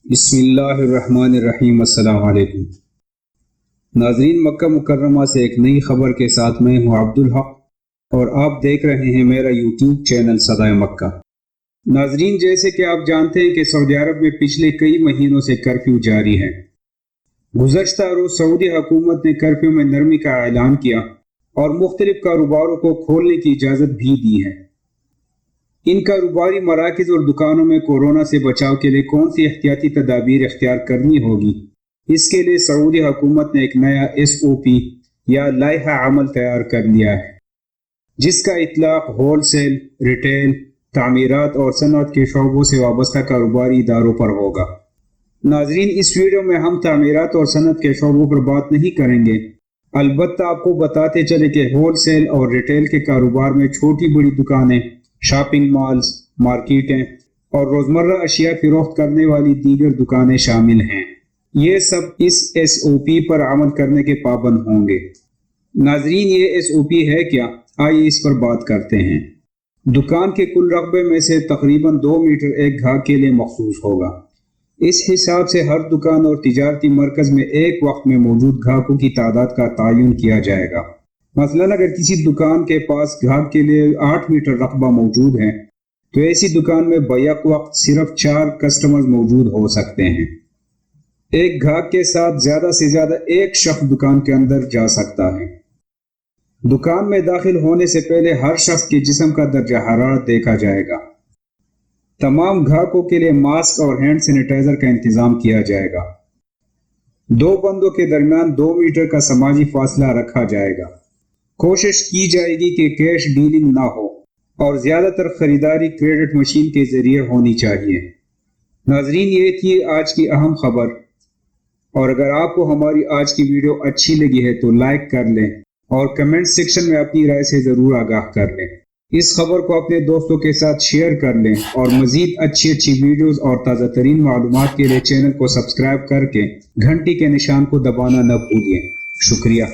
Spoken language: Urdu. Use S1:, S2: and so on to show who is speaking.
S1: بسم اللہ الرحمن الرحیم۔ السلام علیکم ناظرین، مکہ مکرمہ سے ایک نئی خبر کے ساتھ میں ہوں عبدالحق اور آپ دیکھ رہے ہیں میرا یوٹیوب چینل صدائے مکہ۔ ناظرین، جیسے کہ آپ جانتے ہیں کہ سعودی عرب میں پچھلے کئی مہینوں سے کرفیو جاری ہے۔ گزشتہ روز سعودی حکومت نے کرفیو میں نرمی کا اعلان کیا اور مختلف کاروباروں کو کھولنے کی اجازت بھی دی ہے۔ ان کاروباری مراکز اور دکانوں میں کورونا سے بچاؤ کے لیے کون سی احتیاطی تدابیر اختیار کرنی ہوگی، اس کے لیے سعودی حکومت نے ایک نیا SOP یا لائحہ عمل تیار کر لیا ہے، جس کا اطلاق ہول سیل، ریٹیل، تعمیرات اور صنعت کے شعبوں سے وابستہ کاروباری اداروں پر ہوگا۔ ناظرین، اس ویڈیو میں ہم تعمیرات اور صنعت کے شعبوں پر بات نہیں کریں گے، البتہ آپ کو بتاتے چلے کہ ہول سیل اور ریٹیل کے کاروبار میں چھوٹی بڑی دکانیں، شاپنگ مالز، مارکیٹیں اور روزمرہ اشیاء فروخت کرنے والی دیگر دکانیں شامل ہیں۔ یہ سب اس SOP پر عمل کرنے کے پابند ہوں گے۔ ناظرین، یہ SOP ہے کیا؟ آئیے اس پر بات کرتے ہیں۔ دکان کے کل رقبے میں سے تقریباً 2 میٹر ایک گاہک کے لیے مخصوص ہوگا۔ اس حساب سے ہر دکان اور تجارتی مرکز میں ایک وقت میں موجود گاہکوں کی تعداد کا تعین کیا جائے گا۔ مثلاً اگر کسی دکان کے پاس گاہک کے لیے 8 میٹر رقبہ موجود ہے تو ایسی دکان میں بیک وقت صرف 4 کسٹمرز موجود ہو سکتے ہیں۔ ایک گاہک کے ساتھ زیادہ سے زیادہ ایک شخص دکان کے اندر جا سکتا ہے۔ دکان میں داخل ہونے سے پہلے ہر شخص کے جسم کا درجہ حرارت دیکھا جائے گا۔ تمام گاہکوں کے لیے ماسک اور ہینڈ سینیٹائزر کا انتظام کیا جائے گا۔ 2 بندوں کے درمیان 2 میٹر کا سماجی فاصلہ رکھا جائے گا۔ کوشش کی جائے گی کہ کیش ڈیلنگ نہ ہو اور زیادہ تر خریداری کریڈٹ مشین کے ذریعے ہونی چاہیے۔ ناظرین، یہ تھی آج کی اہم خبر، اور اگر آپ کو ہماری آج کی ویڈیو اچھی لگی ہے تو لائک کر لیں اور کمنٹ سیکشن میں اپنی رائے سے ضرور آگاہ کر لیں۔ اس خبر کو اپنے دوستوں کے ساتھ شیئر کر لیں اور مزید اچھی ویڈیوز اور تازہ ترین معلومات کے لیے چینل کو سبسکرائب کر کے گھنٹی کے نشان کو دبانا نہ بھولیں۔ شکریہ۔